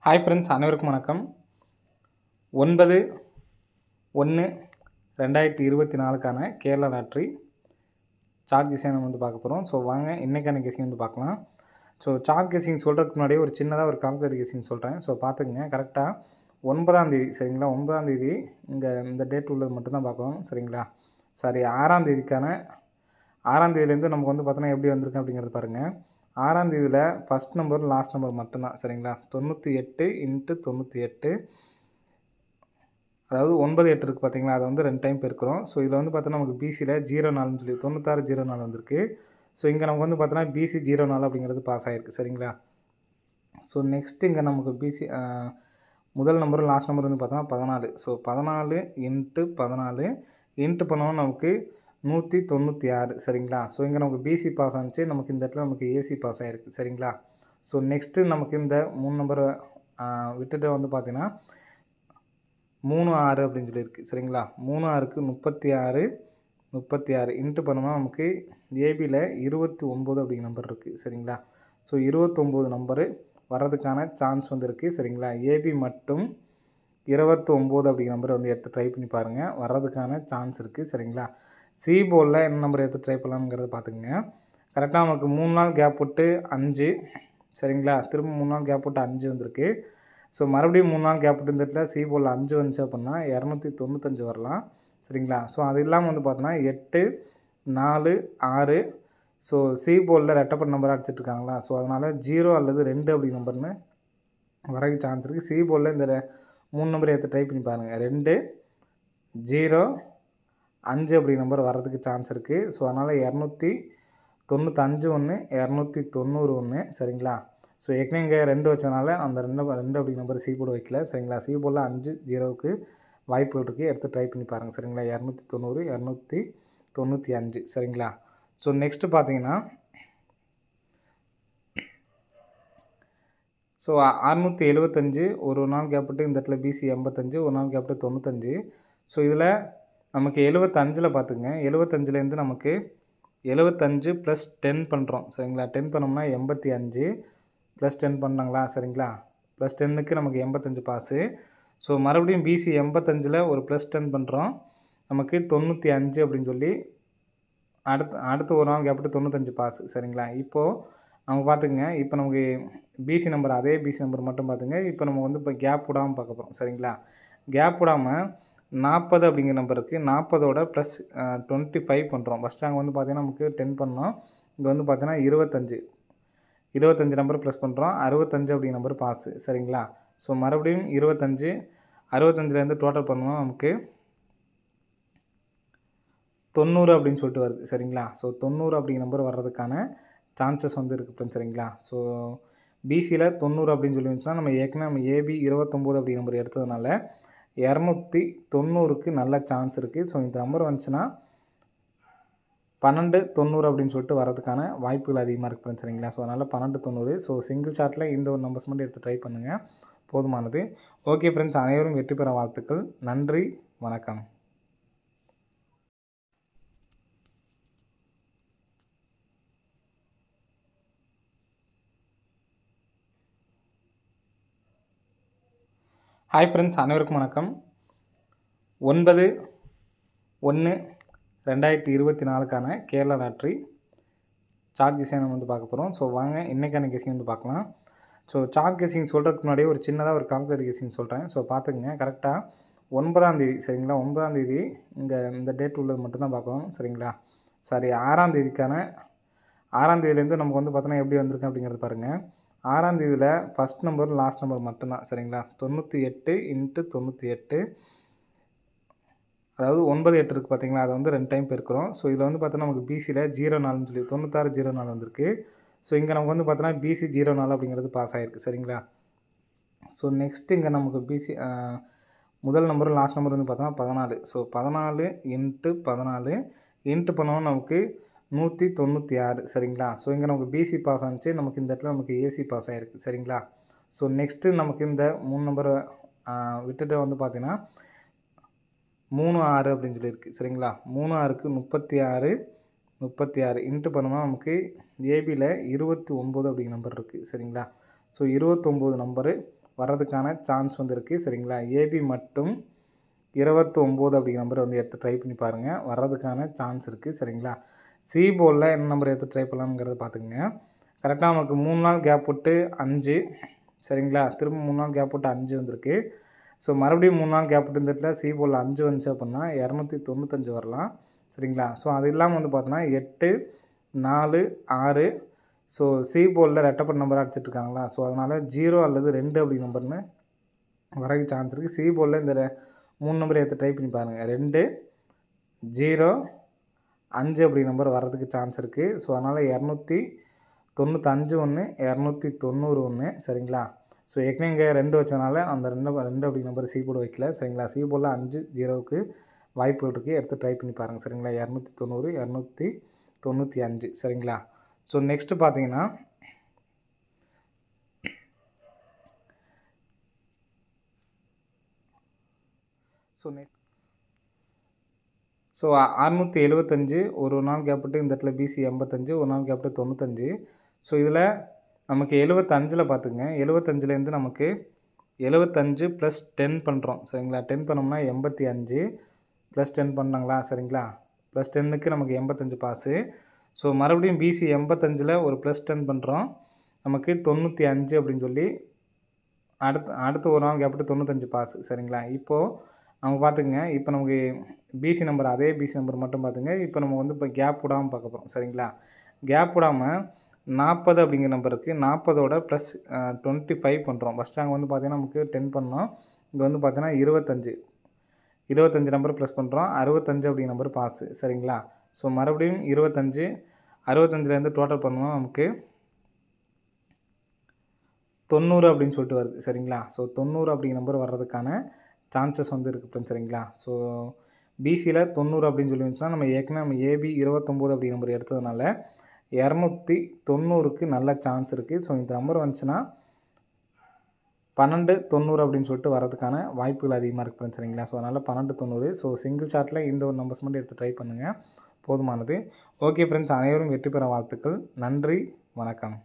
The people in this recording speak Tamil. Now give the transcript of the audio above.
ஹாய் ஃப்ரெண்ட்ஸ், அனைவருக்கும் வணக்கம். 9/1/2024க்கான கேரளா லாட்ரி சார்ட் கெஸ்ஸிங் நம்ம பார்க்க போகிறோம். ஸோ வாங்க இன்றைக்கான கெஸ்ஸிங் பார்க்கலாம். ஸோ சார்ட் கெஸ்ஸிங் சொல்கிறதுக்கு முன்னாடியே ஒரு சின்னதாக ஒரு கால்குலேட் கெஸ்ஸிங் சொல்கிறேன். ஸோ பார்த்துக்குங்க. கரெக்டாக 9ஆம் தேதி சரிங்களா, 9ஆம் தேதி இந்த டேட் உள்ளது மட்டும்தான் பார்க்கணும் சரிங்களா. சாரி 6ஆம் தேதிக்கான 6ஆம் தேதியிலேருந்து நமக்கு பார்த்தோன்னா எப்படி வந்திருக்கு அப்படிங்கிறது பாருங்கள். 6ஆம் தேதியில் ஃபஸ்ட் நம்பர் லாஸ்ட் நம்பர் மட்டும்தான் சரிங்களா. 98 × 98, அதாவது 9 8 இருக்குது பார்த்தீங்களா, அதை 2 டைம் பெருக்கிறோம். ஸோ இதில் பார்த்தோன்னா நமக்கு பிசியில் 04ன்னு சொல்லி 9604 வந்திருக்கு. ஸோ இங்கே நமக்கு பார்த்தோன்னா பிசி 04 அப்படிங்கிறது பாஸ் ஆகிருக்கு சரிங்களா. ஸோ நெக்ஸ்ட் இங்கே நமக்கு பிசி முதல் நம்பரும் லாஸ்ட் நம்பர் பார்த்தோன்னா 14. ஸோ 14 × 14 இன்ட்டு பண்ணோன்னா நமக்கு 196 சரிங்களா. ஸோ இங்கே நமக்கு பிசி பாஸ் ஆனிச்சு, நமக்கு இந்த இடத்துல நமக்கு ஏசி பாஸ் ஆகிருக்கு சரிங்களா. ஸோ நெக்ஸ்ட்டு நமக்கு இந்த 3 நம்பரை விட்டுட்டு பார்த்தீங்கன்னா 3 6 அப்படின்னு சொல்லியிருக்கு சரிங்களா. 3 6க்கு 36 இன்ட்டு பண்ணோம்னா நமக்கு ஏபியில் 29 அப்படிங்கிற நம்பர் இருக்குது சரிங்களா. ஸோ 29 நம்பரு வர்றதுக்கான சான்ஸ் இருக்குது சரிங்களா. ஏபி மட்டும் 29 அப்படிங்கிற நம்பரை எடுத்து ட்ரை பண்ணி பாருங்கள், வர்றதுக்கான சான்ஸ் இருக்குது சரிங்களா. சி போர்டில் என்ன நம்பர் எடுத்து ட்ரை பண்ணலாம்ங்கிறத பார்த்துக்குங்க. கரெக்டாக நமக்கு 3 நாள் கேப் விட்டு 5 சரிங்களா. திரும்ப 3 நாள் கேப் விட்டு 5 வந்திருக்கு. ஸோ மறுபடியும் 3 நாள் கேப் விட்டு இந்த இடத்துல சி போர்டில் 5 வந்துச்சு அப்படின்னா 295 வரலாம் சரிங்களா. ஸோ அது இல்லாமல் பார்த்தோன்னா 8 4 6. ஸோ சி போர்டில் ரெட்டப்பட்ட நம்பர் அடிச்சிட்ருக்காங்களா. ஸோ அதனால் 0 அல்லது 2 அப்படி நம்பர்னு வரக்கு சான்ஸ் இருக்குது. சி போர்டில் இந்த 3 நம்பரை எடுத்து ட்ரை பண்ணி பாருங்கள். 2 0 5 அப்படி நம்பர் வர்றதுக்கு சான்ஸ் இருக்குது. ஸோ அதனால் 295 ஒன்று 290 ஒன்று சரிங்களா. ஸோ ஏற்கனவே இங்கே 2 வச்சதுனால அந்த 2 அப்படி நம்பர் சி போர்டு வைக்கல சரிங்களா. சி போர்டில் 5 0க்கு வாய்ப்புகள் இருக்குது, எடுத்து ட்ரை பண்ணி பாருங்கள் சரிங்களா. 290 295 சரிங்களா. ஸோ நெக்ஸ்ட்டு பார்த்தீங்கன்னா ஸோ 675 ஒரு நாள் கேப்பிட்டு இந்த இடத்துல பிசி 85, ஒரு நாள் கேப்பிட்டு 95. ஸோ இதில் நமக்கு 75ல் பார்த்துங்க, 75லேருந்து நமக்கு 75 + 10 பண்ணுறோம் சரிங்களா. 10 பண்ணோம்னா 85 + 10 பண்ணாங்களா சரிங்களா. +10க்கு நமக்கு 85 பாஸு. ஸோ மறுபடியும் பிசி 85ல் ஒரு +10 பண்ணுறோம், நமக்கு 95 அப்படின்னு சொல்லி அடுத்து ஒரு நாள் கேப்பிட்டு 95 பாஸு சரிங்களா. இப்போது நம்ம பார்த்துக்குங்க, இப்போ நமக்கு பிசி நம்பர் அதே பிசி நம்பர் மட்டும் பார்த்துங்க. இப்போ நம்ம இப்போ கேப் விடாமல் பார்க்க போகிறோம் சரிங்களா. கேப் விடாமல் 40 அப்படிங்கிற நம்பர் இருக்குது, 40ஓட +25 பண்ணுறோம். ஃபஸ்ட்டு அங்கே பார்த்தீங்கன்னா நமக்கு 10 பண்ணோம், இங்கே பார்த்தீங்கன்னா 25 நம்பர் ப்ளஸ் பண்ணுறோம், 65 அப்படிங்கிற நம்பர் பாஸு சரிங்களா. ஸோ மறுபடியும் 25, 65லேருந்து டோட்டல் பண்ணோம்னா நமக்கு 90 அப்படின்னு சொல்லிட்டு வருது சரிங்களா. ஸோ 90 அப்படிங்கிற நம்பர் வர்றதுக்கான சான்சஸ் இருக்குது ஃப்ரெண்ட்ஸ் சரிங்களா. ஸோ பிசியில் 90 அப்படின்னு சொல்லி வந்துச்சுன்னா நம்ம ஏற்கனவே ஏபி 29 அப்படிங்கிற நம்பர் எடுத்ததுனால 290க்கு நல்ல சான்ஸ் இருக்குது. ஸோ இந்த நம்பர் வந்துச்சுன்னா 1290 அப்படின்னு சொல்லிட்டு வரதுக்கான வாய்ப்புகள் அதிகமாக இருக்குது ஃப்ரெண்ட்ஸ் சரிங்களா. ஸோ அதனால் 1290. ஸோ சிங்கிள் ஷாட்டில் இந்த ஒரு நம்பர்ஸ் மட்டும் எடுத்து ட்ரை பண்ணுங்கள், போதுமானது. ஓகே ஃப்ரெண்ட்ஸ், அனைவரும் வெற்றி பெற வாழ்த்துக்கள். நன்றி, வணக்கம். ஹாய் ஃப்ரெண்ட்ஸ், அனைவருக்கும் வணக்கம். 9/1/2024க்கான கேரளா லாட்ரி சார்ட் கெஸ்ஸிங் நம்ம பார்க்க போகிறோம். ஸோ வாங்க இன்றைக்கான கெஸ்ஸிங் பார்க்கலாம். ஸோ சார்ட் கெஸ்ஸிங் சொல்கிறதுக்கு முன்னாடியே ஒரு சின்னதாக ஒரு கால்குலேட் கெஸ்ஸிங் சொல்கிறேன். ஸோ பார்த்துக்குங்க. கரெக்டாக 9ஆம் தேதி சரிங்களா, 9ஆம் தேதி இந்த டேட் உள்ளது மட்டும்தான் பார்க்கணும் சரிங்களா. சாரி 6ஆம் தேதிக்கான 6ஆம் தேதியிலேருந்து நமக்கு பார்த்தோன்னா எப்படி வந்திருக்கு அப்படிங்கிறது பாருங்கள். 6ஆம் தேதியில் ஃபஸ்ட் நம்பர் லாஸ்ட் நம்பர் மட்டும்தான் சரிங்களா. 98 × 98, அதாவது 9 8 இருக்குது பார்த்தீங்களா, அதை 2 டைம் பெருக்கிறோம். ஸோ இதில் பார்த்தோன்னா நமக்கு பிசியில் 04ன்னு சொல்லி 9604 வந்திருக்கு. ஸோ இங்கே நமக்கு பார்த்தோன்னா பிசி 04 அப்படிங்கிறது பாஸ் ஆகிருக்கு சரிங்களா. ஸோ நெக்ஸ்ட் இங்கே நமக்கு பிசி முதல் நம்பரும் லாஸ்ட் நம்பர் பார்த்தோன்னா 14. ஸோ 14 × 14 இன்ட்டு பண்ணோம்னா நமக்கு 196 சரிங்களா. ஸோ இங்கே நமக்கு பிசி பாஸ் ஆனிச்சு, நமக்கு இந்த இடத்துல நமக்கு ஏசி பாஸ் ஆகிருக்கு சரிங்களா. ஸோ நெக்ஸ்ட்டு நமக்கு இந்த 3 நம்பரை விட்டுட்டு பார்த்தீங்கன்னா 3 6 அப்படின்னு சொல்லியிருக்கு சரிங்களா. 3 6க்கு 36 இன்ட்டு பண்ணோம்னா நமக்கு ஏபியில் 29 அப்படிங்கிற நம்பர் இருக்குது சரிங்களா. ஸோ 29 நம்பரு வர்றதுக்கான சான்ஸ் வந்து இருக்குது சரிங்களா. ஏபி மட்டும் 29 அப்படிங்கிற நம்பரை வந்து எடுத்து ட்ரை பண்ணி பாருங்கள், வர்றதுக்கான சான்ஸ் இருக்குது சரிங்களா. சி போர்டில் என்ன நம்பர் எடுத்து ட்ரை பண்ணலாம்ங்கிறத பார்த்துக்குங்க. கரெக்டாக நமக்கு 3 நாள் கேப் விட்டு 5 சரிங்களா. திரும்ப 3 நாள் கேப் விட்டு 5 வந்திருக்கு. ஸோ மறுபடியும் 3 நாள் கேப் விட்டு இந்த இடத்துல சி போர்டில் 5 வந்துச்சு அப்படின்னா 295 வரலாம் சரிங்களா. ஸோ அது இல்லாமல் வந்து பார்த்தோன்னா 8 4 6 ஸோ சி போர்டில் ரெட்டப்பட்ட நம்பர் அடிச்சிட்ருக்காங்களா. ஸோ அதனால் 0 அல்லது 2 அப்படி நம்பர்னு வரக்கு சான்ஸ் இருக்குது. சி போர்டில் இந்த 3 நம்பரை எடுத்து ட்ரை பண்ணி பாருங்கள். 2 0 5 அப்படி நம்பர் வர்றதுக்கு சான்ஸ் இருக்குது. ஸோ அதனால் 295 ஒன்று 290 ஒன்று சரிங்களா. ஸோ ஏற்கனவே இங்கே 2 வச்சதுனால அந்த 2 அப்படி நம்பர் சி போர்டு வைக்கல சரிங்களா. சி போர்டில் 5 0க்கு வாய்ப்புகள் இருக்குது, எடுத்து ட்ரை பண்ணி பாருங்கள் சரிங்களா. 290 295 சரிங்களா. ஸோ நெக்ஸ்ட்டு பார்த்தீங்கன்னா ஸோ 675 ஒரு நாள் கேப்பிட்டு இந்த இடத்துல பிசி 85 ஒரு நாள் கேப்பிட்டு 95. ஸோ இதில் நமக்கு 75ல் பார்த்துங்க, 75லேருந்து நமக்கு 75 + 10 பண்ணுறோம் சரிங்களா. 10 பண்ணோம்னா 85 + 10 பண்ணாங்களா சரிங்களா. +10க்கு நமக்கு 85 பாஸு. ஸோ மறுபடியும் பிசி 85ல் ஒரு +10 பண்ணுறோம், நமக்கு 95 அப்படின்னு சொல்லி அடுத்து ஒரு நாள் கேப்பிட்டு 95 பாஸு சரிங்களா. இப்போது நம்ம பார்த்துக்குங்க, இப்போ நமக்கு பிசி நம்பர் அதே பிசி நம்பர் மட்டும் பார்த்துங்க. இப்போ நம்ம வந்து இப்போ கேப் விடாமல் பார்க்க போகிறோம் சரிங்களா. கேப் விடாமல் 40 அப்படிங்கிற நம்பர் இருக்குது, 40ஓட +25 பண்ணுறோம். ஃபஸ்ட்டு அங்கே வந்து பார்த்திங்கன்னா நமக்கு 10 பண்ணோம், இங்கே வந்து பார்த்தீங்கன்னா 25 நம்பர் ப்ளஸ் பண்ணுறோம், 65 அப்படிங்கிற நம்பர் பாஸு சரிங்களா. ஸோ மறுபடியும் 65லேருந்து டோட்டல் பண்ணுவோம், நமக்கு 90 அப்படின்னு சொல்லிட்டு வருது சரிங்களா. ஸோ 90 அப்படிங்கிற நம்பர் வர்றதுக்கான சான்சஸ் வந்து இருக்குது ஃப்ரெண்ட்ஸ் சரிங்களா. ஸோ பிசியில் 90 அப்படின்னு சொல்லி வந்துச்சுன்னா நம்ம ஏற்கனவே ஏபி 29 அப்படிங்கிற நம்பர் எடுத்ததுனால 290க்கு நல்ல சான்ஸ் இருக்குது. ஸோ இந்த நம்பர் வந்துச்சுன்னா 1290 அப்படின்னு சொல்லிட்டு வரதுக்கான வாய்ப்புகள் அதிகமாக இருக்குது ஃப்ரெண்ட்ஸ் சரிங்களா. ஸோ அதனால் 1290. ஸோ சிங்கிள் ஷாட்டில் இந்த ஒரு நம்பர்ஸ் மட்டும் எடுத்து ட்ரை பண்ணுங்கள், போதுமானது. ஓகே ஃப்ரெண்ட்ஸ், அனைவரும் வெற்றி பெற வாழ்த்துக்கள். நன்றி, வணக்கம்.